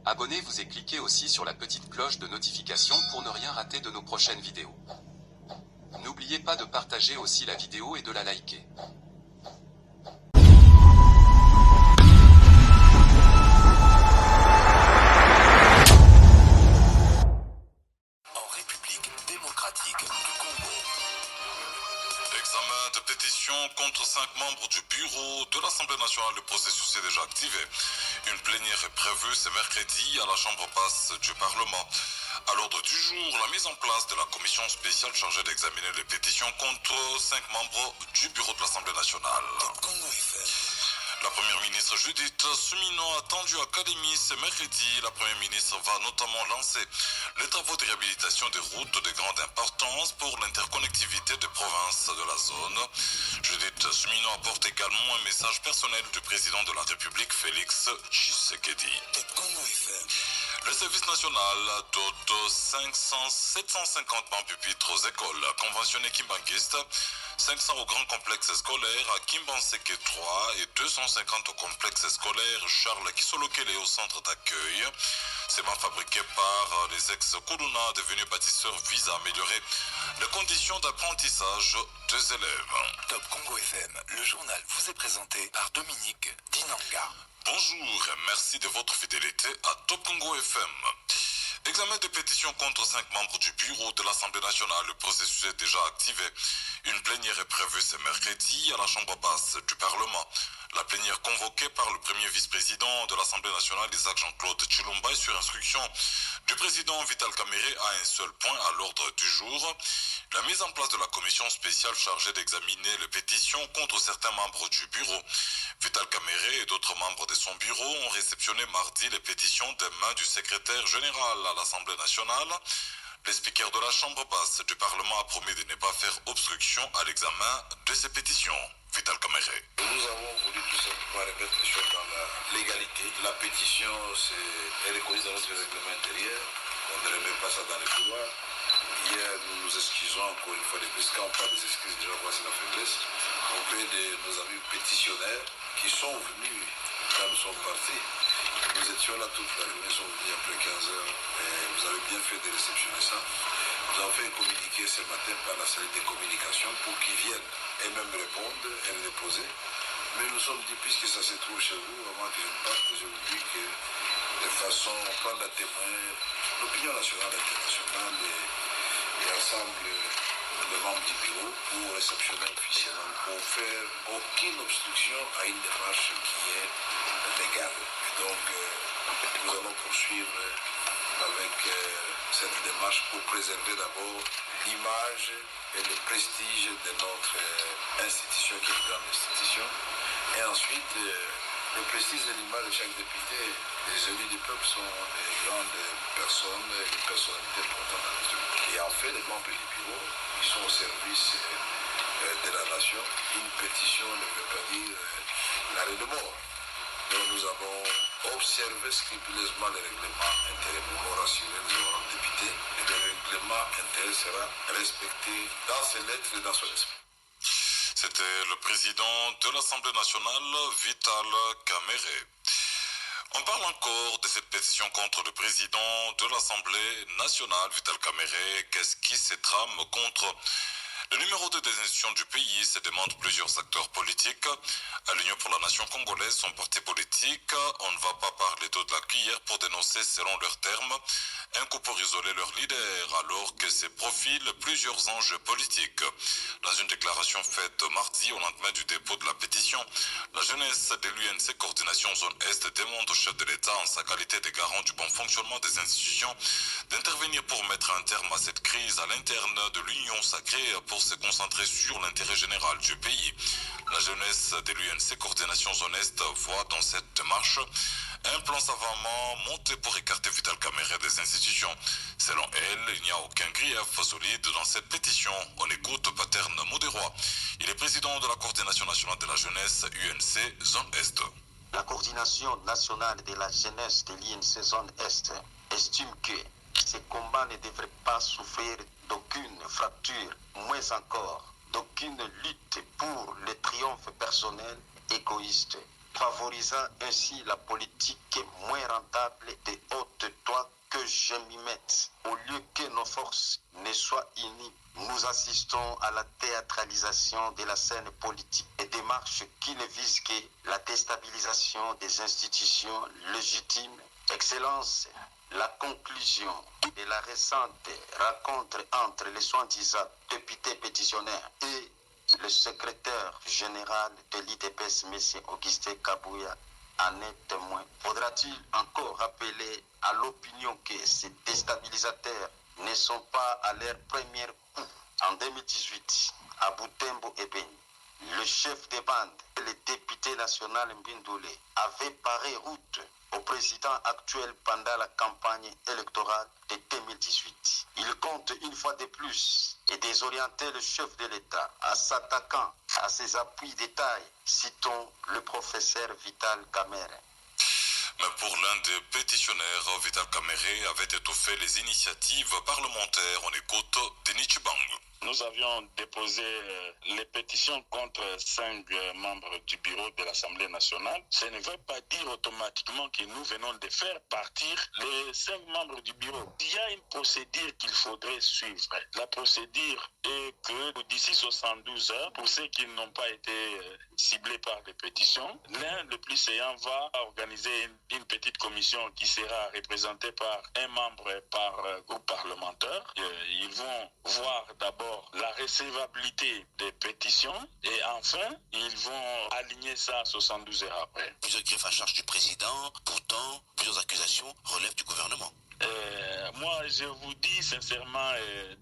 Abonnez-vous et cliquez aussi sur la petite cloche de notification pour ne rien rater de nos prochaines vidéos. N'oubliez pas de partager aussi la vidéo et de la liker. Examen de pétition contre 5 membres du bureau de l'Assemblée nationale. Le processus est déjà activé. Une plénière est prévue ce mercredi à la Chambre basse du Parlement. À l'ordre du jour, la mise en place de la commission spéciale chargée d'examiner les pétitions contre 5 membres du bureau de l'Assemblée nationale. La première ministre Judith Suminho, attendue à Kalemi ce mercredi, la première ministre va notamment lancer les travaux de réhabilitation des routes de grande importance pour l'interconnectivité des provinces de la zone. Judith Suminho apporte également un message personnel du président de la République, Félix Tshisekedi. Le service national dote 750 bancs pupitres aux écoles conventionnées kimbanguistes, 500 au grand complexe scolaire à Kimbanseke 3 et 250 au complexe scolaire Charles Kisolokele au centre d'accueil. Ces bancs fabriqués par les ex-Kuluna devenus bâtisseurs visent à améliorer les conditions d'apprentissage des élèves. Top Congo FM, le journal vous est présenté par Dominique Dinanga. Bonjour et merci de votre fidélité à Top Congo FM. Examen de pétition contre 5 membres du bureau de l'Assemblée nationale. Le processus est déjà activé. Une plénière est prévue ce mercredi à la Chambre basse du Parlement. La plénière convoquée par le premier vice-président de l'Assemblée nationale, Isaac Jean-Claude Tshilomba, sur instruction du président Vital Kamerhe, a un seul point à l'ordre du jour. La mise en place de la commission spéciale chargée d'examiner les pétitions contre certains membres du bureau. Vital Kamerhe et d'autres membres de son bureau ont réceptionné mardi les pétitions des mains du secrétaire général à l'Assemblée nationale. Le speaker de la Chambre basse du Parlement a promis de ne pas faire obstruction à l'examen de ces pétitions. Vital Kamerhe. Nous avons voulu tout simplement remettre les choses dans la légalité. La pétition est reconnue dans notre règlement intérieur. On ne remet pas ça dans les couloirs. Hier, nous nous excusons encore une fois de plus. Quand on parle des excuses, déjà voici la faiblesse. Auprès de nos amis pétitionnaires qui sont venus quand nous sommes partis. Nous étions là toute la journée, nous sommes venus après 15 heures. Et vous avez bien fait de réceptionner ça. Nous avons fait un communiqué ce matin par la salle de communication pour qu'ils viennent et même répondre et les déposer. Mais nous sommes dit, puisque ça se trouve chez vous, avant que je ne parte, je vous dis que de façon, prendre à témoin l'opinion nationale et internationale et ensemble les membres du bureau pour réceptionner officiellement, pour faire aucune obstruction à une démarche qui est légale. Et donc, nous allons poursuivre avec cette démarche pour préserver d'abord l'image et le prestige de notre institution qui est une grande institution. Et ensuite, le prestige et l'image de chaque député. Les élus du peuple sont des grandes personnes, des personnalités importantes dans notre pays. Et en fait, les membres du bureau, ils sont au service de la nation. Une pétition ne veut pas dire l'arrêt de mort. Donc nous avons observé scrupuleusement le règlement intérieur pour rassurer les honorables députés. Et le règlement intérieur sera respecté dans ses lettres et dans son esprit. C'était le président de l'Assemblée nationale, Vital Kamerhe. On parle encore de cette pétition contre le président de l'Assemblée nationale, Vital Kamerhe. Qu'est-ce qui se trame contre le numéro 2 des institutions du pays? Se demandent plusieurs acteurs politiques. À l'Union pour la nation congolaise, son parti politique, on ne va pas parler d'eau de la cuillère pour dénoncer, selon leurs termes, un coup pour isoler leur leader, alors que se profilent plusieurs enjeux politiques. Dans une déclaration faite mardi au lendemain du dépôt de la pétition, la jeunesse de l'UNC Coordination Zone Est demande au chef de l'État, en sa qualité de garant du bon fonctionnement des institutions, d'intervenir pour mettre un terme à cette crise à l'interne de l'Union sacrée pour se concentrer sur l'intérêt général du pays. La jeunesse de l'UNC Coordination Zone Est voit dans cette démarche un plan savamment monté pour écarter Vital Kamerhe des institutions. Selon elle, il n'y a aucun grief solide dans cette pétition. On écoute Paterne Modéroy. Il est président de la Coordination nationale de la jeunesse UNC Zone Est. La Coordination nationale de la jeunesse de l'UNC Zone Est estime que ces combats ne devraient pas souffrir d'aucune fracture, moins encore d'aucune lutte pour le triomphe personnel égoïste, favorisant ainsi la politique moins rentable de haute je m'y mette. Au lieu que nos forces ne soient unies, nous assistons à la théâtralisation de la scène politique et démarches qui ne visent que la déstabilisation des institutions légitimes. Excellence, la conclusion de la récente rencontre entre les soi-disant députés pétitionnaires et le secrétaire général de l'IDPS, M. Augustin Kabouya, en est témoin. Faudra-t-il encore rappeler à l'opinion que ces déstabilisateurs ne sont pas à leur premier coup? En 2018, à Butembo et Beni, le chef de bande, le député national Mbindoulé, avait paré route au président actuel pendant la campagne électorale de 2018. Il compte une fois de plus et désorienter le chef de l'État en s'attaquant à ses appuis détails. Citons le professeur Vital Kamerhe. Mais pour l'un des pétitionnaires, Vital Kamerhe avait étouffé les initiatives parlementaires. On écoute Denis Chibang. Nous avions déposé les pétitions contre 5 membres du bureau de l'Assemblée nationale. Ça ne veut pas dire automatiquement que nous venons de faire partir les 5 membres du bureau. Il y a une procédure qu'il faudrait suivre. La procédure est que d'ici 72 heures, pour ceux qui n'ont pas été ciblés par des pétitions, l'un, le plus séant, va organiser une petite commission qui sera représentée par un membre par groupe parlementaire. Ils vont voir d'abord la recevabilité des pétitions et enfin, ils vont aligner ça 72 heures après. Plusieurs griefs à charge du président, pourtant, plusieurs accusations relèvent du gouvernement. Moi, je vous dis sincèrement,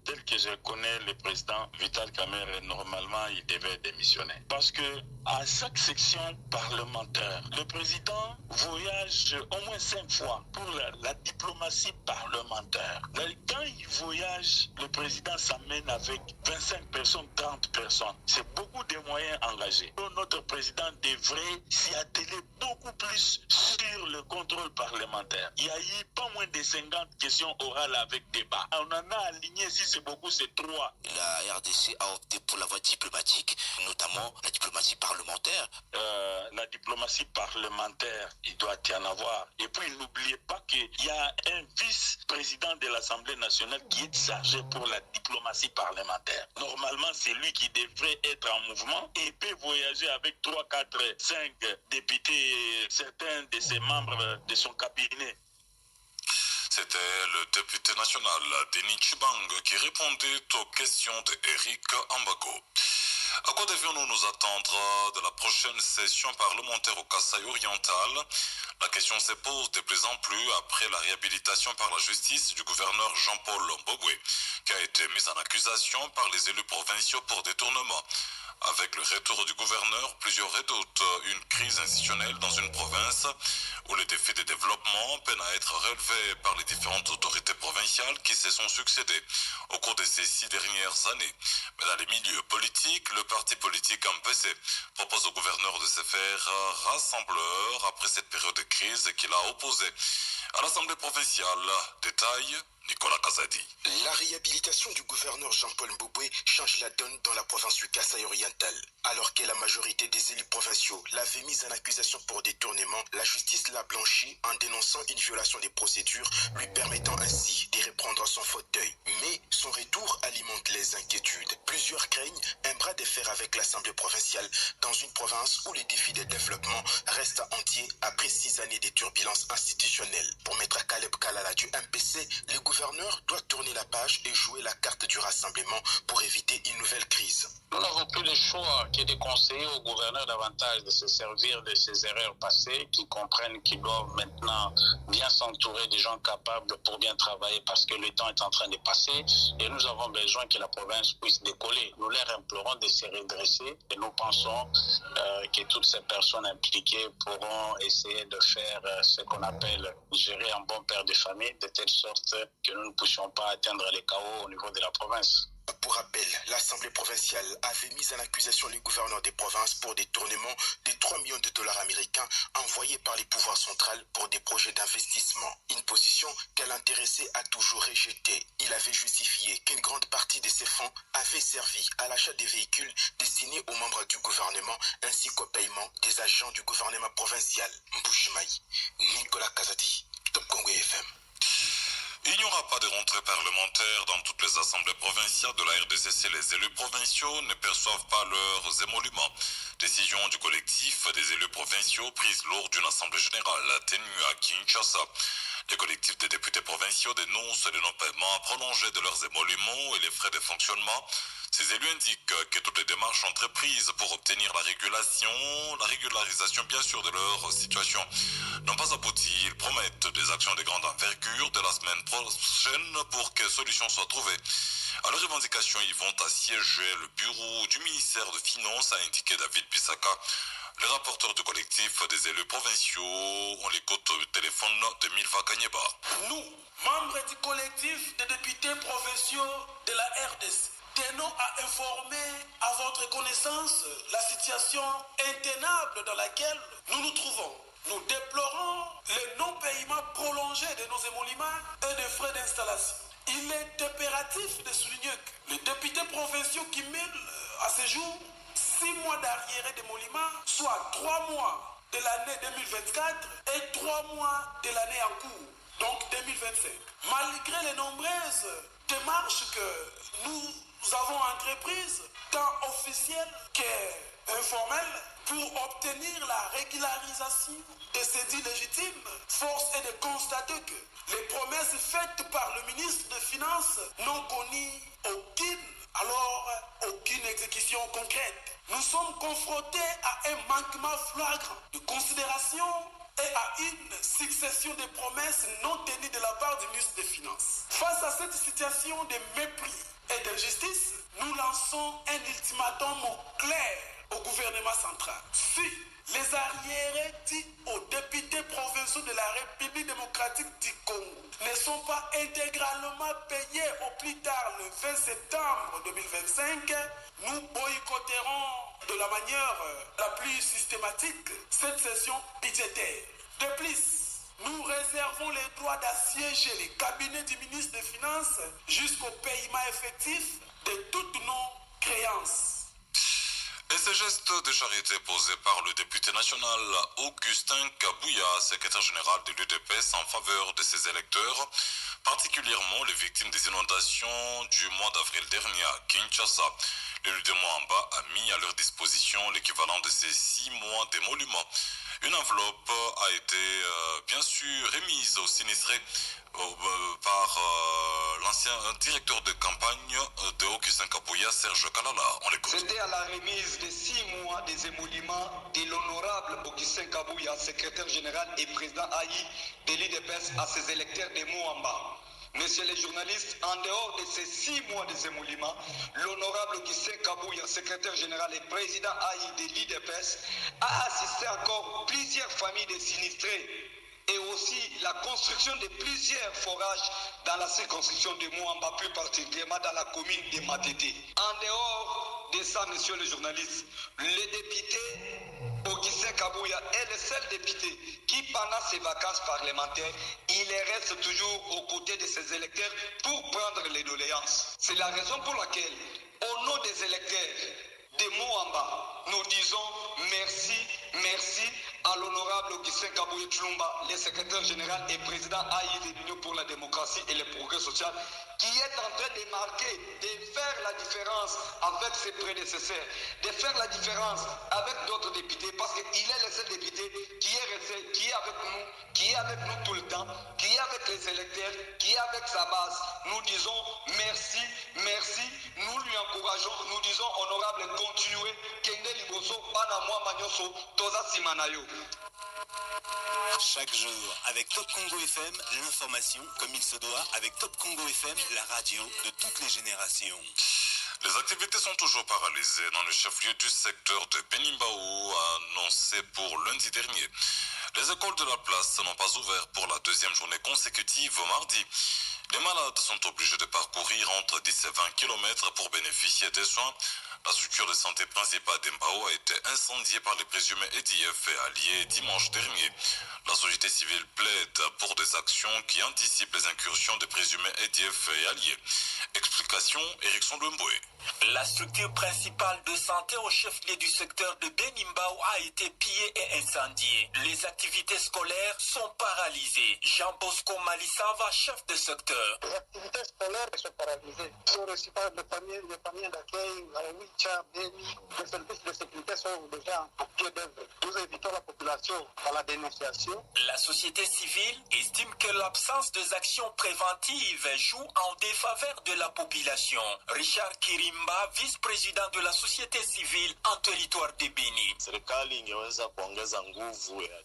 tel que je connais le président Vital Kamerhe, normalement, il devait démissionner. Parce que à chaque section parlementaire, le président voyage au moins 5 fois pour la diplomatie parlementaire. Quand il voyage, le président s'amène avec 25 personnes, 30 personnes. C'est beaucoup de moyens engagés. Notre président devrait s'y atteler beaucoup plus sur le contrôle parlementaire. Il y a eu pas moins de 50 questions orales avec débat. On en a aligné, si c'est beaucoup, c'est 3. La RDC a opté pour la voie diplomatique, notamment la diplomatie parlementaire. La diplomatie parlementaire, il doit y en avoir. Et puis, n'oubliez pas qu'il y a un vice-président de l'Assemblée nationale qui est chargé pour la diplomatie parlementaire. Normalement, c'est lui qui devrait être en mouvement et peut voyager avec 3, 4, 5 députés, certains de ses membres de son cabinet. C'était le député national Denis Chibang qui répondait aux questions d'Éric Ambago. À quoi devions-nous nous attendre de la prochaine session parlementaire au Kasaï oriental? La question se pose de plus en plus après la réhabilitation par la justice du gouverneur Jean-Paul Mbogwe, qui a été mis en accusation par les élus provinciaux pour détournement. Avec le retour du gouverneur, plusieurs redoutent une crise institutionnelle dans une province où les défis de développement peinent à être relevés par les différentes autorités provinciales qui se sont succédées au cours de ces 6 dernières années. Mais dans les milieux politiques, le parti politique MPC propose au gouverneur de se faire rassembleur après cette période de crise qu'il a opposée à l'Assemblée provinciale. Détail, Nicolas Kazadi. La réhabilitation du gouverneur Jean-Paul Mbogwe change la donne dans la province du Kasaï oriental. Alors que la majorité des élus provinciaux l'avaient mise en accusation pour détournement, la justice l'a blanchi en dénonçant une violation des procédures, lui permettant ainsi de reprendre son fauteuil. Mais son retour alimente les inquiétudes. Plusieurs craignent un bras de fer avec l'Assemblée provinciale dans une province où les défis de développement restent entiers après 6 années de turbulences institutionnelles. Pour Maître Caleb Kalala du MPC, le gouverneur doit tourner la page et jouer la carte du rassemblement pour éviter une nouvelle crise. Nous n'avons plus le choix que de conseiller au gouverneur davantage de se servir de ses erreurs passées, qui comprennent qu'ils doivent maintenant bien s'entourer des gens capables pour bien travailler parce que le temps est en train de passer et nous avons besoin que la province puisse décoller. Nous leur implorons de se redresser et nous pensons que toutes ces personnes impliquées pourront essayer de faire ce qu'on appelle gérer un bon père de famille de telle sorte que nous ne puissions pas atteindre les chaos au niveau de la province. Pour rappel, l'Assemblée provinciale avait mis en accusation les gouverneurs des provinces pour détournement de 3 millions de dollars américains envoyés par les pouvoirs centraux pour des projets d'investissement. Une position qu'elle intéressée a toujours rejetée. Il avait justifié qu'une grande partie de ces fonds avait servi à l'achat des véhicules destinés aux membres du gouvernement ainsi qu'au paiement des agents du gouvernement provincial. Mbouchmaï, Nicolas Kazadi, Top Congo FM. Union aura pas de rentrée parlementaire dans toutes les assemblées provinciales de la RDC. Les élus provinciaux ne perçoivent pas leurs émoluments. Décision du collectif des élus provinciaux prise lors d'une assemblée générale tenue à Kinshasa. Les collectifs des députés provinciaux dénoncent les non-paiements prolongés de leurs émoluments et les frais de fonctionnement. Ces élus indiquent que toutes les démarches entreprises pour obtenir la régularisation bien sûr de leur situation n'ont pas abouti. Ils promettent des actions de grande envergure de la semaine prochaine pour que solution soit trouvée. À leurs revendications, ils vont assiéger le bureau du ministère de Finances, a indiqué David Bissaka. Le rapporteur du collectif des élus provinciaux, on l'écoute au téléphone de Milva Kanyeba. Nous, membres du collectif des députés provinciaux de la RDC, tenons à informer à votre connaissance la situation intenable dans laquelle nous nous trouvons. Nous déplorons le non-paiement prolongé de nos émoluments et des frais d'installation. Il est impératif de souligner que les députés provinciaux cumulent à ce jour 6 mois d'arriérés d'émoluments, soit 3 mois de l'année 2024 et 3 mois de l'année en cours, donc 2025. Malgré les nombreuses démarches que nous avons entreprises, tant officielles qu'informelles, pour obtenir la régularisation de ces dits légitimes, force est de constater que les promesses faites par le ministre des Finances n'ont connu aucune exécution concrète. Nous sommes confrontés à un manquement flagrant de considération et à une succession de promesses non tenues de la part du ministre des Finances. Face à cette situation de mépris et d'injustice, nous lançons un ultimatum clair au gouvernement central. Si les arriérés dits aux députés provinciaux de la République démocratique du Congo ne sont pas intégralement payés au plus tard le 20 septembre 2025, nous boycotterons de la manière la plus systématique cette session budgétaire. De plus, nous réservons le droit d'assiéger les cabinets du ministre des Finances jusqu'au paiement effectif de toutes nos créances. Et ces gestes de charité posés par le député national Augustin Kabouya, secrétaire général de l'UDPS en faveur de ses électeurs, particulièrement les victimes des inondations du mois d'avril dernier à Kinshasa. L'élu de Moamba a mis à leur disposition l'équivalent de ces 6 mois d'émolument. Une enveloppe a été bien sûr remise aux sinistrés par l'ancien directeur de campagne de Augustin Kabouya, Serge Kalala. On l'écoute. C'était à la remise de 6 mois des émoluments de l'honorable Augustin Kabouya, secrétaire général et président AI de l'IDPS à ses électeurs de Moamba. Messieurs les journalistes, en dehors de ces 6 mois des émoluments, l'honorable Augustin Kabouya, secrétaire général et président AI de l'IDPS, a assisté encore plusieurs familles de sinistrés et aussi la construction de plusieurs forages dans la circonscription de Moamba, plus particulièrement dans la commune de Matete. En dehors de ça, messieurs les journalistes, le député Augustin Kabouya est le seul député qui, pendant ses vacances parlementaires, il reste toujours aux côtés de ses électeurs pour prendre les doléances. C'est la raison pour laquelle, au nom des électeurs de Moamba, nous disons merci à l'honorable Augustin Kabouya Tshilomba, le secrétaire général et président AI de l'Union pour la démocratie et le progrès social, qui est en train de marquer, de faire la différence avec ses prédécesseurs, de faire la différence avec d'autres députés, parce qu'il est le seul député qui est resté, qui est avec nous tout le temps, qui est avec les électeurs, qui est avec sa base. Nous disons merci, nous lui encourageons, nous disons honorable, continuez, Kende Liboso, Banamwa Manyoso, Toza Simanayo. Chaque jour, avec Top Congo FM, l'information comme il se doit, avec Top Congo FM, la radio de toutes les générations. Les activités sont toujours paralysées dans le chef-lieu du secteur de Benimbao, annoncé pour lundi dernier. Les écoles de la place n'ont pas ouvert pour la deuxième journée consécutive mardi. Les malades sont obligés de parcourir entre 10 et 20 km pour bénéficier des soins. La structure de santé principale d'Embao a été incendiée par les présumés EDF et alliés dimanche dernier. La société civile plaide pour des actions qui anticipent les incursions des présumés EDF et alliés. Explication, Erickson Lwemboué. La structure principale de santé au chef-lieu du secteur de Benimbao a été pillée et incendiée. Les activités scolaires sont paralysées. Jean Bosco Malissava, chef de secteur. Les activités scolaires sont paralysées. Sur le panier d'accueil, la Wicha, Beni, les services de sécurité sont déjà en pied d'œuvre. Nous invitons la population à la dénonciation. La société civile estime que l'absence des actions préventives joue en défaveur de la population. Richard Kirimba, vice-président de la société civile en territoire de Béni.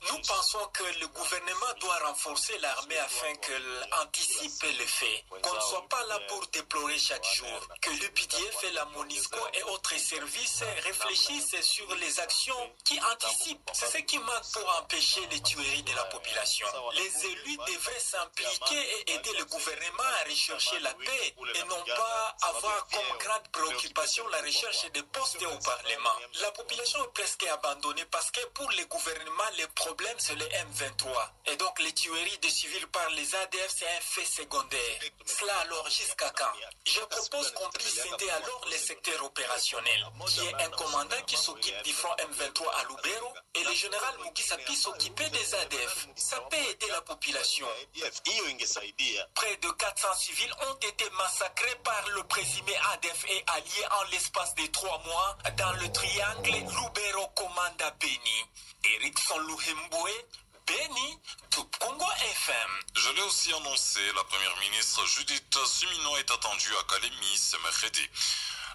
Nous pensons que le gouvernement doit renforcer l'armée afin qu'elle anticipe les faits. Qu'on ne soit pas là pour déplorer chaque jour. Que l'UPDF et la MONUSCO et autres services réfléchissent sur les actions qui anticipent. C'est ce qui manque pour empêcher les tueries de la population. Les élus devraient s'impliquer et aider le gouvernement à rechercher la paix et non pas avoir comme grande préoccupation la recherche des postes au Parlement. La population est presque abandonnée parce que pour le gouvernement, le problème c'est le M23. Et donc les tueries de civils par les ADF, c'est un fait secondaire. Cela alors jusqu'à quand? Je propose qu'on puisse aider alors les secteurs opérationnels, qui est un commandant qui s'occupe du front M23 à Lubero et le général Mugisa puisse s'occuper des ADF. Ça peut aider la population. Près de 400 civils ont été massacrés par le présumé ADF et alliés en l'espace de 3 mois dans le triangle Lubero-Komanda Beni. Erickson Lwemboué, Beni, Tout Congo FM. Je l'ai aussi annoncé, la première ministre Judith Suminwa est attendue à Kalemi ce mercredi.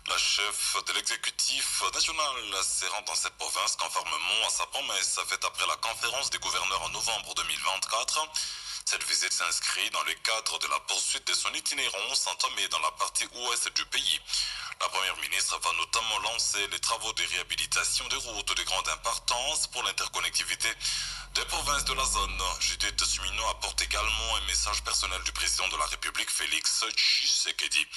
La chef de l'exécutif national se rend dans cette province conformément à sa promesse faite après la conférence des gouverneurs en novembre 2024. Cette visite s'inscrit dans le cadre de la poursuite de son itinérance entamée dans la partie ouest du pays. La première ministre va notamment lancer les travaux de réhabilitation des routes de grande importance pour l'interconnectivité des provinces de la zone. Judith Suminwa apporte également un message personnel du président de la République, Félix Tshisekedi.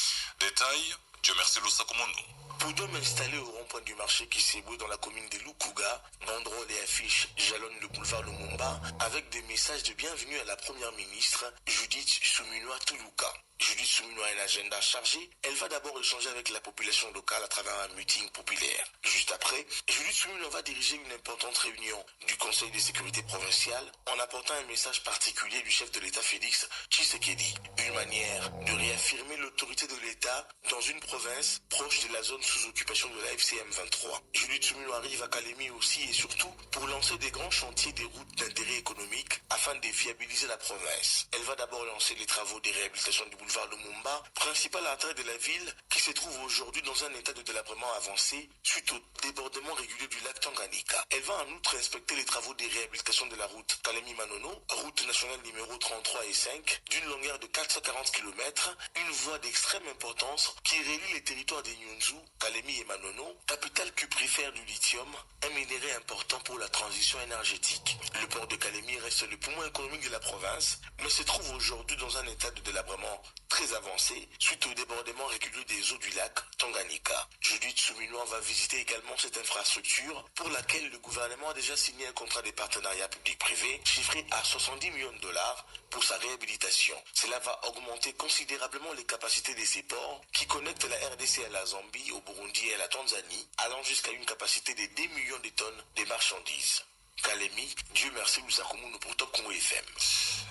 Détail, Dieu merci Lusakomono. Podium installé au rond-point du marché qui s'ébrouille dans la commune de Lukuga, banderoles et affiches jalonnent le boulevard Lumumba avec des messages de bienvenue à la première ministre Judith Suminwa Tuluka. Judith Suminwa a un agenda chargé. Elle va d'abord échanger avec la population locale à travers un meeting populaire. Juste après, Judith Suminwa va diriger une importante réunion du Conseil de sécurité provincial en apportant un message particulier du chef de l'État Félix Tshisekedi. Une manière de réaffirmer l'autorité de l'État dans une province proche de la zone sous occupation de la FCM 23. Judith Suminwa arrive à Kalemi aussi et surtout pour lancer des grands chantiers des routes d'intérêt économique afin de viabiliser la province. Elle va d'abord lancer les travaux de réhabilitation du boulevard Lumumba, principal attrait de la ville qui se trouve aujourd'hui dans un état de délabrement avancé suite au débordement régulier du lac Tanganyika. Elle va en outre inspecter les travaux de réhabilitation de la route Kalemi-Manono, route nationale numéro 33 et 5, d'une longueur de 440 km, une voie d'extrême importance qui relie les territoires des Nyunzu, Kalemi et Manono, capitale cuprifère du lithium, un minerai important pour la transition énergétique. Le port de Kalemi reste le poumon économique de la province, mais se trouve aujourd'hui dans un état de délabrement très avancé suite au débordement régulier des eaux du lac Tanganyika. Judith Suminwa va visiter également cette infrastructure pour laquelle le gouvernement a déjà signé un contrat de partenariat public-privé chiffré à 70 millions de dollars pour sa réhabilitation. Cela va augmenter considérablement les capacités de ces ports qui connectent la RDC à la Zambie, au Burundi et à la Tanzanie, allant jusqu'à une capacité de 10 millions de tonnes de marchandises. Kalemi, Dieu merci, Lusakomono pour Top Congo FM.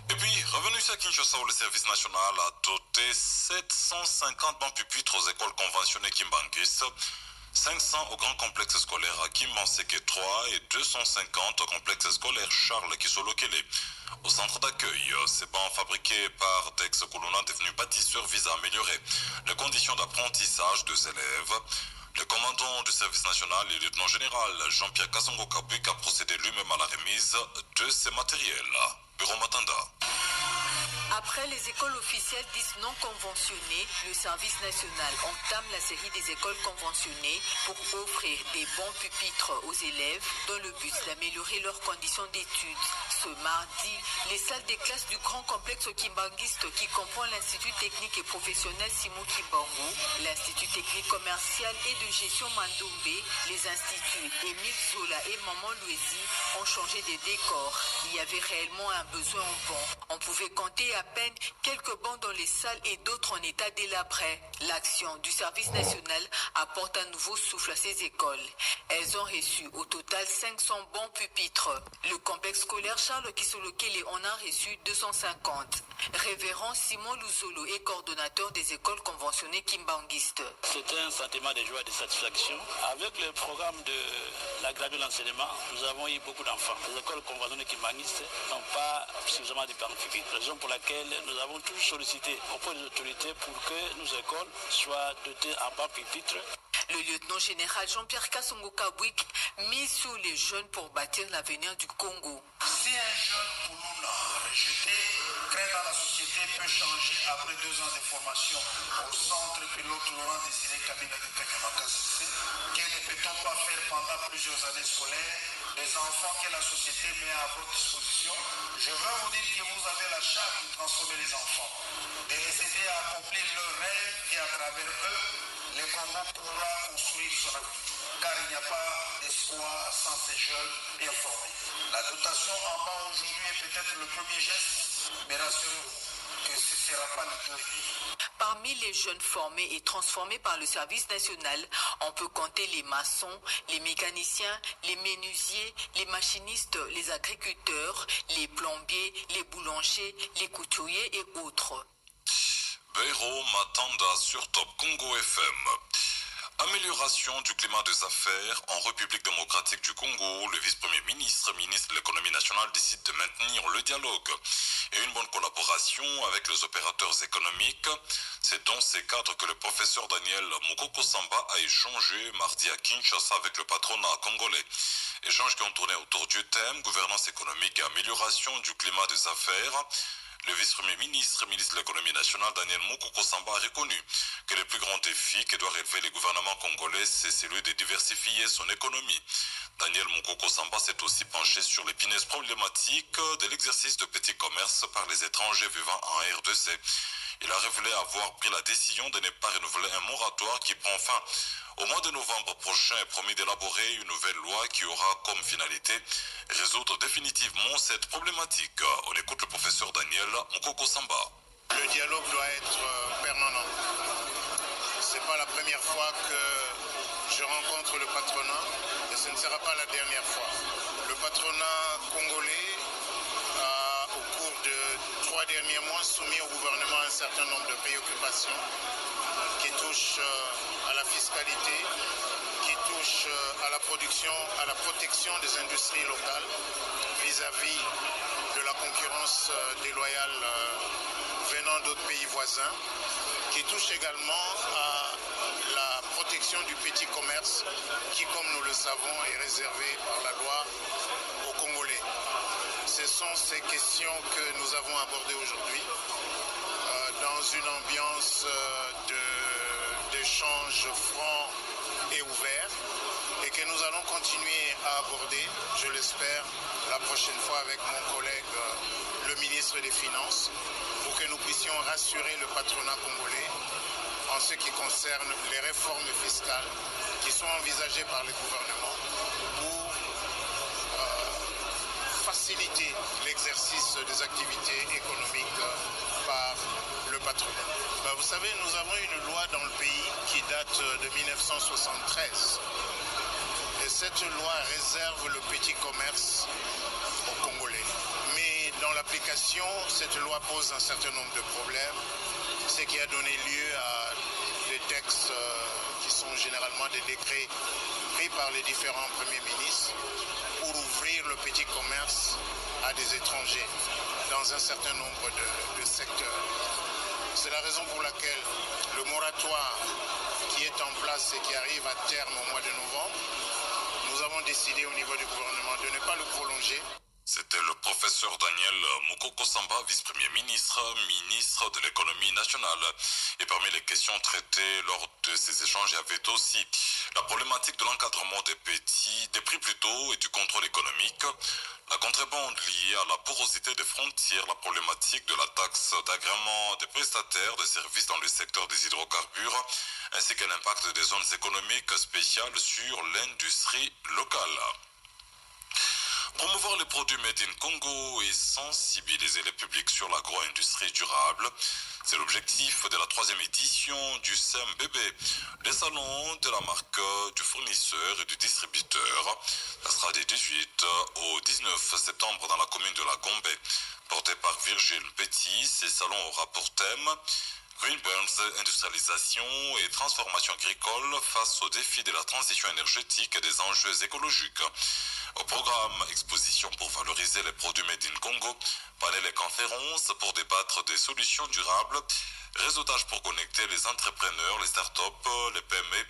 Et puis, revenu à Kinshasa où le service national a doté 750 bancs pupitres aux écoles conventionnées Kimbanguis, 500 au grand complexe scolaire à Kimbanseke 3 et 250 au complexe scolaire Charles Kisolokele. Au centre d'accueil, ces bancs fabriqués par Dex Colonna devenu bâtisseur visent à améliorer les conditions d'apprentissage des élèves. Le commandant du service national et le lieutenant général Jean-Pierre Kassongo Kabwik a procédé lui-même à la remise de ces matériels. Bureau Matanda. Après Après les écoles officielles dites non conventionnées, le service national entame la série des écoles conventionnées pour offrir des bons pupitres aux élèves dans le but d'améliorer leurs conditions d'études. Ce mardi, les salles des classes du grand complexe kimbanguiste qui comprend l'Institut technique et professionnel Simon Kimbangu, l'Institut technique commercial et de gestion Mandombe, les instituts Émile Zola et Maman Louisi ont changé de décor. Il y avait réellement un besoin en bancs. On pouvait compter à peine quelques bancs dans les salles et d'autres en état délabré. L'action du service national apporte un nouveau souffle à ces écoles. Elles ont reçu au total 500 bons pupitres. Le complexe scolaire Charles Kisolokele en a reçu 250. Révérend Simon Luzolo est coordonnateur des écoles conventionnées kimbanguistes. C'était un sentiment de joie et de satisfaction. Avec le programme de la graduation de l'enseignement, nous avons eu beaucoup d'enfants. Les écoles conventionnées kimbanguistes n'ont pas suffisamment de bancs pupitres. Raison pour laquelle nous avons tous sollicité auprès des autorités pour que nos écoles soient dotées en bancs pupitres. Le lieutenant général Jean-Pierre Kassongo Kabwik mise sur les jeunes pour bâtir l'avenir du Congo. Si un jeune Koulouna rejeté, crée dans la société peut changer après 2 ans de formation au centre pilote Laurent Désiré Kabila de Tekemakassi, que ne peut-on pas faire pendant plusieurs années scolaires, les enfants que la société met à votre disposition? Je veux vous dire que vous avez la charge de transformer les enfants, de les aider à accomplir leurs rêves et à travers eux, le Congo pourra construire son avenir. Car il n'y a pas d'espoir sans ces jeunes bien formés. La dotation en bas aujourd'hui est peut-être le premier geste, mais rassurez-vous que ce ne sera pas le dernier. Parmi les jeunes formés et transformés par le service national, on peut compter les maçons, les mécaniciens, les menuisiers, les machinistes, les agriculteurs, les plombiers, les boulangers, les couturiers et autres. Beiro Matanda sur Top Congo FM. Amélioration du climat des affaires en République démocratique du Congo, le vice-premier ministre, ministre de l'économie nationale décide de maintenir le dialogue et une bonne collaboration avec les opérateurs économiques. C'est dans ces cadres que le professeur Daniel Mukoko Samba a échangé mardi à Kinshasa avec le patronat congolais. Échanges qui ont tourné autour du thème gouvernance économique et amélioration du climat des affaires. Le vice-premier ministre, ministre de l'économie nationale, Daniel Mukoko Samba, a reconnu que le plus grand défi que doit relever le gouvernement congolais, c'est celui de diversifier son économie. Daniel Mukoko Samba s'est aussi penché sur l'épineuse problématique de l'exercice de petits commerces par les étrangers vivant en RDC. Il a révélé avoir pris la décision de ne pas renouveler un moratoire qui prend fin au mois de novembre prochain et promis d'élaborer une nouvelle loi qui aura comme finalité résoudre définitivement cette problématique. On écoute le professeur Daniel Mukoko Samba. Le dialogue doit être permanent. Ce n'est pas la première fois que je rencontre le patronat et ce ne sera pas la dernière fois. Le patronat congolais a, au cours de 3 derniers mois, soumis au gouvernement un certain nombre de préoccupations qui touchent à la fiscalité, qui touchent à la production, à la protection des industries locales vis-à-vis de la concurrence déloyale venant d'autres pays voisins, qui touche également à la protection du petit commerce qui, comme nous le savons, est réservé par la loi aux Congolais. Ce sont ces questions que nous avons abordées aujourd'hui dans une ambiance d'échange franc et ouvert et que nous allons continuer à aborder, je l'espère, la prochaine fois avec mon collègue le ministre des Finances pour que nous puissions rassurer le patronat congolais en ce qui concerne les réformes fiscales qui sont envisagées par le gouvernement pour faciliter l'exercice des activités économiques par le patronat. Vous savez, nous avons une loi dans le pays qui date de 1973. Et cette loi réserve le petit commerce aux Congolais. Mais dans l'application, cette loi pose un certain nombre de problèmes, ce qui a donné lieu à des textes qui sont généralement des décrets pris par les différents premiers ministres pour ouvrir le petit commerce à des étrangers dans un certain nombre de secteurs. C'est la raison pour laquelle le moratoire qui est en place et qui arrive à terme au mois de novembre, nous avons décidé au niveau du gouvernement de ne pas le prolonger. C'était le professeur Daniel Mukoko Samba, vice-premier ministre, ministre de l'économie nationale. Et parmi les questions traitées lors de ces échanges, il y avait aussi la problématique de l'encadrement des prix plutôt et du contrôle économique, la contrebande liée à la porosité des frontières, la problématique de la taxe d'agrément des prestataires de services dans le secteur des hydrocarbures, ainsi qu'un impact des zones économiques spéciales sur l'industrie locale. Promouvoir les produits made in Congo et sensibiliser les publics sur l'agro-industrie durable, c'est l'objectif de la 3e édition du CMBB, les salons de la marque, du fournisseur et du distributeur. Ça sera des 18 au 19 septembre dans la commune de La Gombe. Porté par Virgile Petit, ces salons aura pour thème Green Burns, industrialisation et transformation agricole face aux défis de la transition énergétique et des enjeux écologiques. Au programme, exposition pour valoriser les produits made in Congo, panel et conférences pour débattre des solutions durables, réseautage pour connecter les entrepreneurs, les startups, les PME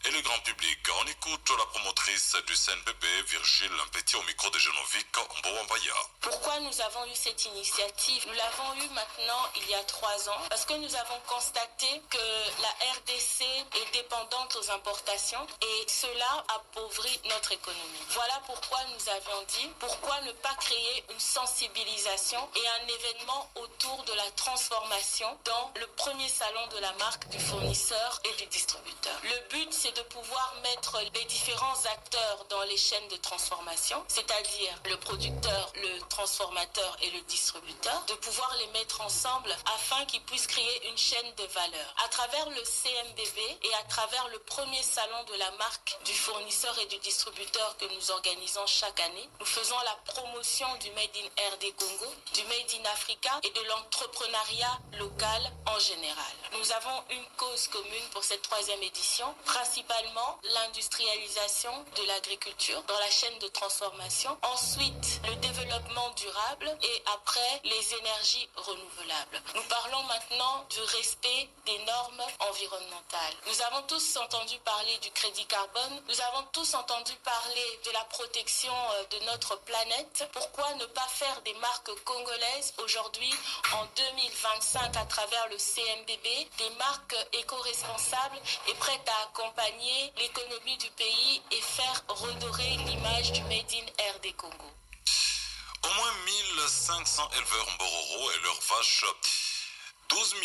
et le grand public. On écoute la promotrice du CNBB, Virgile Petit, au micro de Genovic Mbowambaya. Pourquoi nous avons eu cette initiative? Nous l'avons eu maintenant il y a 3 ans parce que nous avons constaté que la RDC est dépendante aux importations et cela appauvrit notre économie. Voilà pourquoi nous avions dit pourquoi ne pas créer une sensibilisation et un événement autour de la transformation dans le premier salon de la marque, du fournisseur et du distributeur. Le but, c'est de pouvoir mettre les différents acteurs dans les chaînes de transformation, c'est-à-dire le producteur, le transformateur et le distributeur, de pouvoir les mettre ensemble afin qu'ils puissent créer une chaîne de valeur. À travers le CMBB et à travers le premier salon de la marque, du fournisseur et du distributeur que nous organisons chaque année, nous faisons la promotion du Made in RD Congo, du Made in Africa et de l'entrepreneuriat local en général. Nous avons une cause commune pour cette 3e édition, principalement l'industrialisation de l'agriculture dans la chaîne de transformation, ensuite le développement durable et après les énergies renouvelables. Nous parlons maintenant du respect des normes environnementales. Nous avons tous entendu parler du crédit carbone, nous avons tous entendu parler de la protection de notre planète. Pourquoi ne pas faire des marques congolaises aujourd'hui en 2025 à travers le CMBB, des marques éco-responsables et prêtes à accompagner l'économie du pays et faire redorer l'image du Made in RD Congo. Au moins 1500 éleveurs Mbororo et leurs vaches, 12 000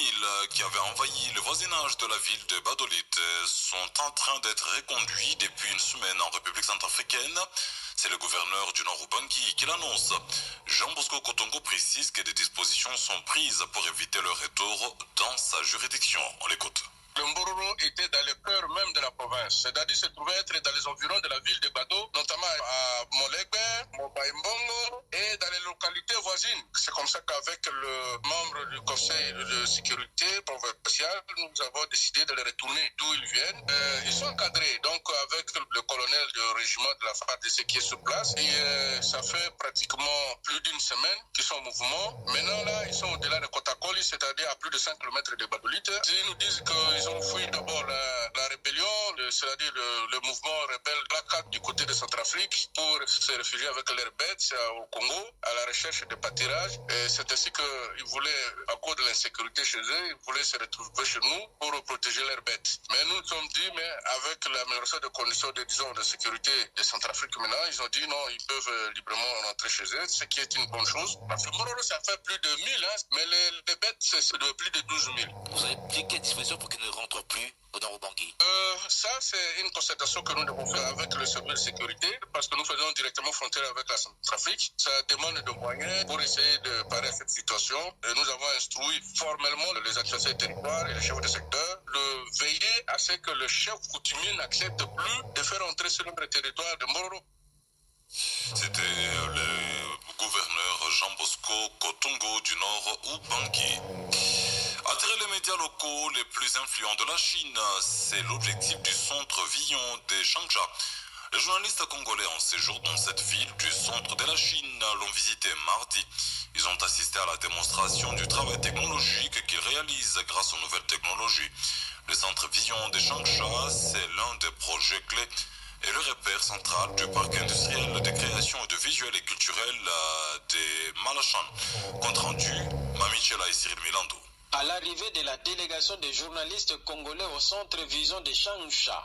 qui avaient envahi le voisinage de la ville de Badolite sont en train d'être reconduits depuis une semaine en République centrafricaine. C'est le gouverneur du Nord Ubangi qui l'annonce. Jean Bosco Kotongo précise que des dispositions sont prises pour éviter leur retour dans sa juridiction. On l'écoute. Le Mbororo était dans le cœur même de la province, c'est-à-dire se trouvait être dans les environs de la ville de Bado, notamment à Molegbe, Mobaïmbongo et dans les localités voisines. C'est comme ça qu'avec le membre du conseil de sécurité provincial, nous avons décidé de les retourner d'où ils viennent. Ils sont encadrés, donc avec le colonel du régiment de la FARDC qui est sur place. Et ça fait pratiquement plus d'une semaine qu'ils sont en mouvement. Maintenant là, ils sont au-delà de Kotakoli, c'est-à-dire à plus de 5 km de Badolite. Ils nous disent qu'ils ont fui d'abord la rébellion, c'est-à-dire le mouvement rebelle Black du côté de Centrafrique pour se réfugier avec leurs bêtes au Congo à la recherche de pâturage. Et c'est ainsi qu'ils voulaient, à cause de l'insécurité chez eux, ils voulaient se retrouver chez nous pour protéger leurs bêtes. Mais nous nous sommes dit, mais avec l'amélioration des conditions de sécurité de Centrafrique maintenant, ils ont dit non, ils peuvent librement rentrer chez eux, ce qui est une bonne chose. Parce que Mororo, ça fait plus de 1000, mais les bêtes, c'est de plus de 12 000. Vous avez pris quelle disposition pour qu'ils ne rentrent plus au Nord Ubangi? Ça, c'est une concertation que nous devons faire avec le service de sécurité parce que nous faisons directement frontière avec la Centrafrique. Ça demande de moyens pour essayer de parer à cette situation. Et nous avons instruit formellement les administrateurs du territoire et les chefs de secteur de veiller à ce que le chef coutumier n'accepte plus de faire entrer sur notre territoire de Mororo. C'était le gouverneur Jean Bosco Kotongo du Nord Ubangi. Attirer les médias locaux les plus influents de la Chine, c'est l'objectif du centre Villon de Changsha. Les journalistes congolais en séjour dans cette ville du centre de la Chine l'ont visité mardi. Ils ont assisté à la démonstration du travail technologique qu'ils réalisent grâce aux nouvelles technologies. Le centre Villon de Changsha, c'est l'un des projets clés est le repère central du parc industriel de création et de visuel et culturel de Malachan. Compte rendu, Mamichela et Cyril Milando. À l'arrivée de la délégation des journalistes congolais au centre Vision de Changsha,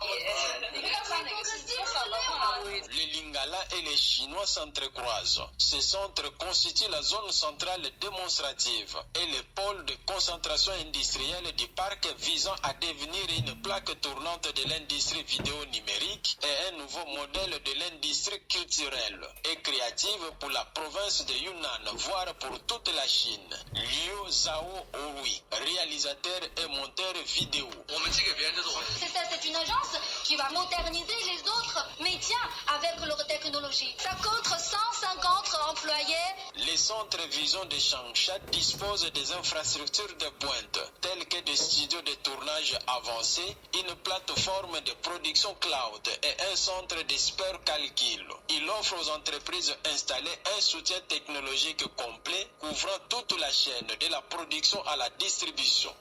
les Lingala et les Chinois s'entrecroisent. Ce centre constitue la zone centrale démonstrative et le pôle de concentration industrielle du parc visant à devenir une plaque tournante de l'industrie vidéo numérique et un nouveau modèle de l'industrie culturelle et créative pour la province de Yunnan, voire pour toute la Chine. Liu Zhao Orui, réalisateur et monteur vidéo. C'est une agence qui va moderniser les autres médias avec leur technologie. Ça compte 150 employés. Les centres Vision de Changsha disposent des infrastructures de pointe, telles que des studios de tournage avancés, une plateforme de production cloud et un centre d'expert calcul. Il offre aux entreprises installées un soutien technologique complet couvrant toute la chaîne de la production à la distribution.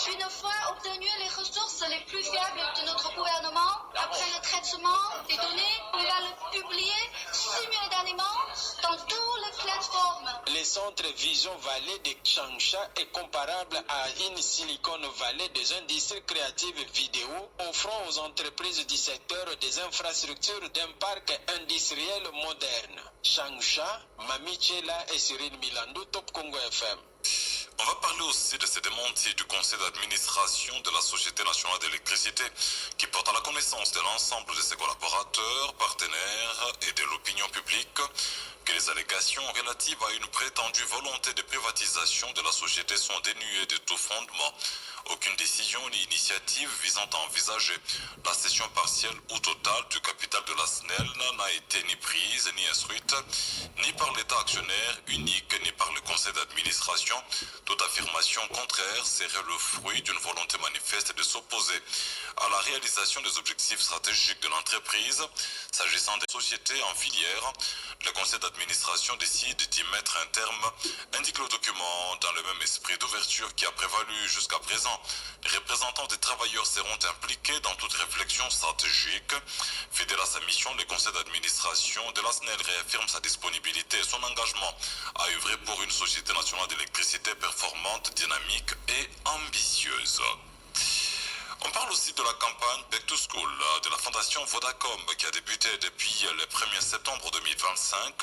Une fois obtenu les ressources les plus fiables de notre gouvernement, après le traitement des données, on va le publier simultanément dans toutes les plateformes. Les centres Vision Valley de Changsha est comparable à une Silicon Valley des industries créatives vidéo, offrant aux entreprises du secteur des infrastructures d'un parc industriel moderne. Changsha, Mamichela et Cyril Milando, Top Congo FM. On va parler aussi de ces démentis du conseil d'administration de la Société nationale d'électricité qui porte à la connaissance de l'ensemble de ses collaborateurs, partenaires et de l'opinion publique que les allégations relatives à une prétendue volonté de privatisation de la société sont dénuées de tout fondement. Aucune décision ni initiative visant à envisager la cession partielle ou totale du capital de la SNEL n'a été ni prise ni instruite, ni par l'État actionnaire unique, ni par le conseil d'administration. Toute affirmation contraire serait le fruit d'une volonté manifeste de s'opposer à la réalisation des objectifs stratégiques de l'entreprise. S'agissant des sociétés en filière, le conseil d'administration décide d'y mettre un terme, indique le document dans le même esprit d'ouverture qui a prévalu jusqu'à présent. Les représentants des travailleurs seront impliqués dans toute réflexion stratégique. Fidèle à sa mission, le conseil d'administration de la SNEL réaffirme sa disponibilité et son engagement à œuvrer pour une société nationale d'électricité performante, dynamique et ambitieuse. On parle aussi de la campagne Back to School de la fondation Vodacom qui a débuté depuis le 1er septembre 2025.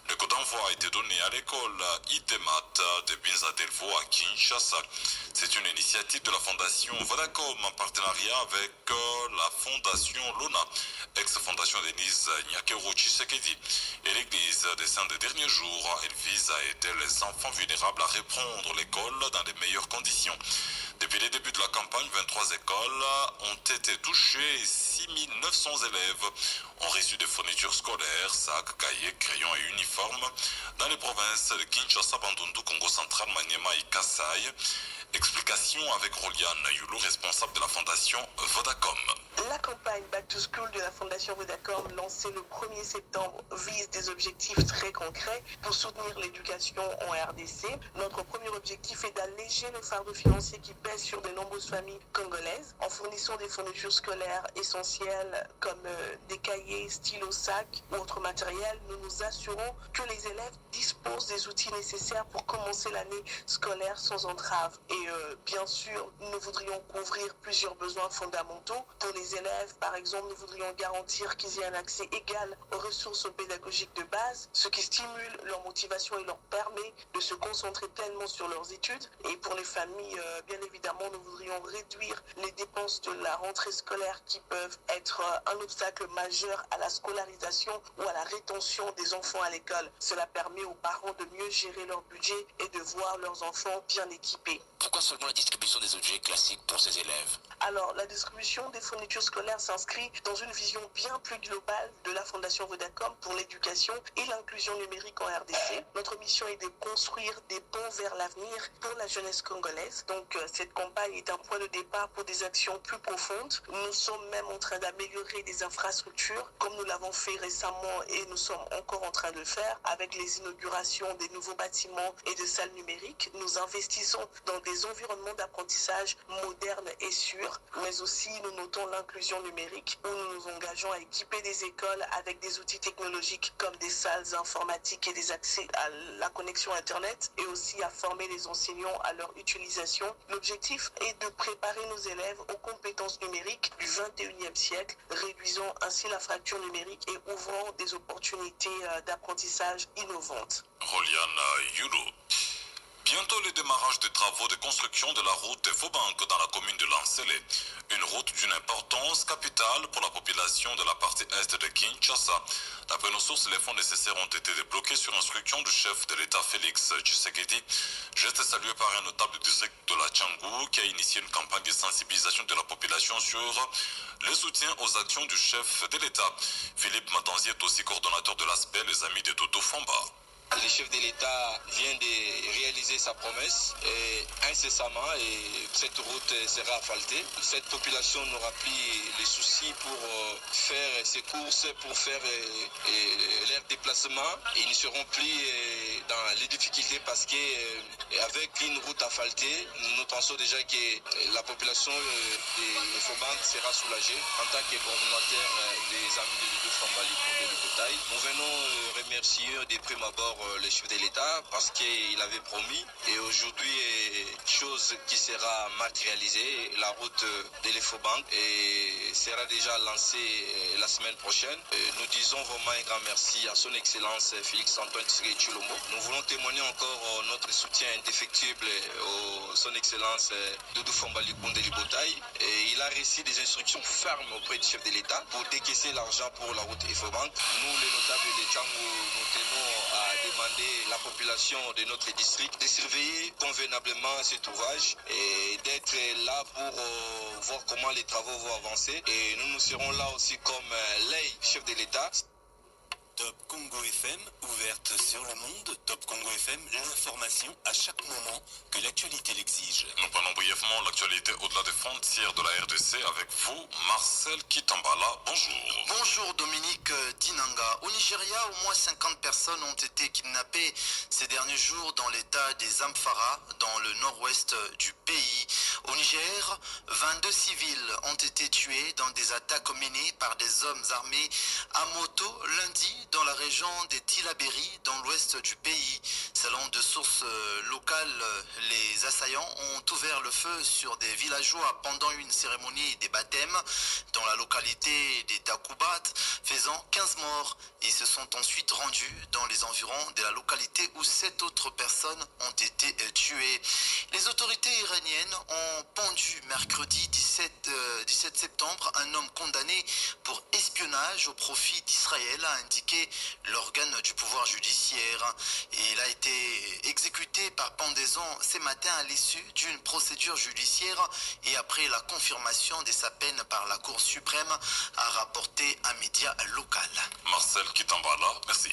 Le coup d'envoi a été donné à l'école ITEMAT de Binza-Delvaux à Kinshasa. C'est une initiative de la fondation Vodacom en partenariat avec la fondation Luna, ex-fondation Denise Nyakero Tshisekedi et l'église des Saints des derniers jours. Elle vise à aider les enfants vulnérables à reprendre l'école dans les meilleures conditions. Depuis les débuts de la campagne, 23 écoles ont été touchées et 6900 élèves ont reçu des fournitures scolaires, sacs, cahiers, crayons et uniformes dans les provinces de Kinshasa, Bandundu, Congo central, Maniema et Kasaï. Explication avec Roliane Nayulu, responsable de la fondation Vodacom. La campagne Back to School de la fondation Vodacom, lancée le 1er septembre, vise des objectifs très concrets pour soutenir l'éducation en RDC. Notre premier objectif est d'alléger le fardeau financier qui pèse sur de nombreuses familles congolaises en fournissant des fournitures scolaires essentielles comme des cahiers, stylos, sacs ou autres matériels. Nous nous assurons que les élèves disposent des outils nécessaires pour commencer l'année scolaire sans entrave. Et bien sûr, nous voudrions couvrir plusieurs besoins fondamentaux. Pour les élèves, par exemple, nous voudrions garantir qu'ils aient un accès égal aux ressources pédagogiques de base, ce qui stimule leur motivation et leur permet de se concentrer pleinement sur leurs études. Et pour les familles, bien évidemment, nous voudrions réduire les dépenses de la rentrée scolaire qui peuvent être un obstacle majeur à la scolarisation ou à la rétention des enfants à l'école. Cela permet aux parents de mieux gérer leur budget et de voir leurs enfants bien équipés. Pourquoi seulement la distribution des objets classiques pour ces élèves? Alors, la distribution des fournitures scolaires s'inscrit dans une vision bien plus globale de la Fondation Vodacom pour l'éducation et l'inclusion numérique en RDC. Notre mission est de construire des ponts vers l'avenir pour la jeunesse congolaise. Donc, cette campagne est un point de départ pour des actions plus profondes. Nous sommes même en train d'améliorer des infrastructures, comme nous l'avons fait récemment et nous sommes encore en train de le faire avec les inaugurations des nouveaux bâtiments et de salles numériques. Nous investissons dans des des environnements d'apprentissage modernes et sûrs, mais aussi nous notons l'inclusion numérique où nous nous engageons à équiper des écoles avec des outils technologiques comme des salles informatiques et des accès à la connexion Internet et aussi à former les enseignants à leur utilisation. L'objectif est de préparer nos élèves aux compétences numériques du 21e siècle, réduisant ainsi la fracture numérique et ouvrant des opportunités d'apprentissage innovantes. Roliana Yulo. Bientôt le démarrage des travaux de construction de la route de Faubank dans la commune de Lancélé. Une route d'une importance capitale pour la population de la partie est de Kinshasa. D'après nos sources, les fonds nécessaires ont été débloqués sur instruction du chef de l'État Félix Tshisekedi. Geste salué par un notable du district de la Tchangou qui a initié une campagne de sensibilisation de la population sur le soutien aux actions du chef de l'État. Philippe Matanzi est aussi coordonnateur de l'aspect Les Amis de Dodo Famba. Le chef de l'État vient de réaliser sa promesse incessamment et cette route sera asphaltée. Cette population n'aura plus les soucis pour faire ses courses, pour faire leurs déplacements. Ils ne seront plus dans les difficultés parce qu'avec une route asphaltée, nous pensons déjà que la population de Faubank sera soulagée en tant que coordonnateur des Amis de Fambali pour le Botaï. Nous venons remercier des primes abord le chef de l'État parce qu'il avait promis et aujourd'hui chose qui sera matérialisée, la route de l'Efaubank sera déjà lancée la semaine prochaine. Nous disons vraiment un grand merci à son excellence Félix Antoine Tshisekedi Tshilombo. Nous voulons témoigner encore notre soutien indéfectible à son excellence Doudou Fambali Koundeli Botaï. Il a reçu des instructions fermes auprès du chef de l'État pour décaisser l'argent pour la route Efaubank. Nous, les notables de Tchangou, nous tenons à demander la population de notre district de surveiller convenablement cet ouvrage et d'être là pour voir comment les travaux vont avancer. Et nous serons là aussi comme les chefs de l'État. Top Congo FM, ouverte sur le monde. Top Congo FM, l'information à chaque moment que l'actualité l'exige. Nous prenons brièvement l'actualité au-delà des frontières de la RDC avec vous, Marcel Kitambala. Bonjour. Bonjour Dominique Dinanga. Au Nigeria, au moins 50 personnes ont été kidnappées ces derniers jours dans l'état des Zamfara, dans le nord-ouest du pays. Au Niger, 22 civils ont été tués dans des attaques menées par des hommes armés à moto lundi dans la région des Tilaberi, dans l'ouest du pays. Selon de sources locales, les assaillants ont ouvert le feu sur des villageois pendant une cérémonie des baptêmes dans la localité des Takoubat, faisant 15 morts. Ils se sont ensuite rendus dans les environs de la localité où 7 autres personnes ont été tuées. Les autorités iraniennes ont pendu mercredi 17 septembre un homme condamné pour espionnage au profit d'Israël, a indiqué l'organe du pouvoir judiciaire. Et il a été exécuté par pendaison ce matin à l'issue d'une procédure judiciaire et après la confirmation de sa peine par la Cour suprême, a rapporté un média local. Marcel Kitambala, merci.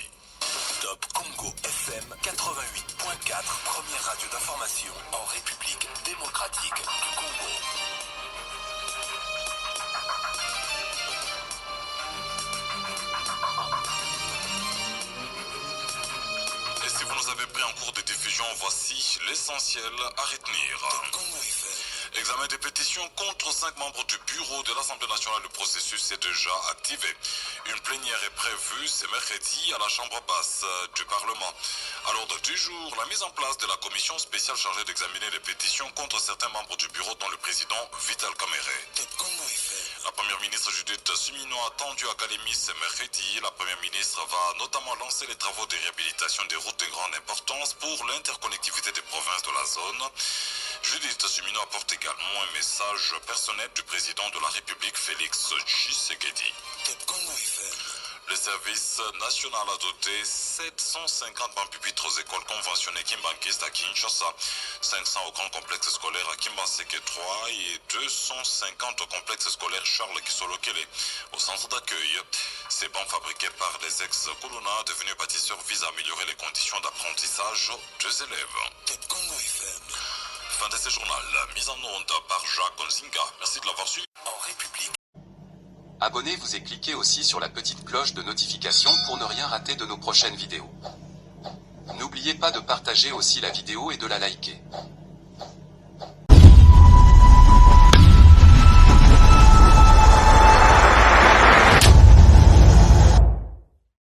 Top Congo FM 88.4, première radio d'information en République démocratique du Congo. Et si vous nous avez pris en cours de diffusion, voici l'essentiel à retenir. Top Congo FM. Examen des pétitions contre 5 membres du bureau de l'Assemblée nationale. Le processus est déjà activé. Une plénière est prévue ce mercredi à la Chambre basse du Parlement. À l'ordre du jour, la mise en place de la commission spéciale chargée d'examiner les pétitions contre certains membres du bureau, dont le président Vital Kamerhe. La première ministre Judith Suminwa attendue à Kalemi ce mercredi. La première ministre va notamment lancer les travaux de réhabilitation des routes de grande importance pour l'interconnectivité des provinces de la zone. Judith Suminwa apporte également un message personnel du président de la République, Félix Tshisekedi. Le service national a doté 750 bancs pupitres aux écoles conventionnées kimbankistes à Kinshasa, 500 au grand complexe scolaire à Kimbanseke 3 et 250 au complexe scolaire Charles Kisolokele au centre d'accueil. Ces bancs fabriqués par des ex-colonna devenus bâtisseurs visent à améliorer les conditions d'apprentissage des élèves. Fin de ce journal, mise en onde par Jacques Onzinga. Merci de l'avoir suivi. En République. Abonnez-vous et cliquez aussi sur la petite cloche de notification pour ne rien rater de nos prochaines vidéos. N'oubliez pas de partager aussi la vidéo et de la liker.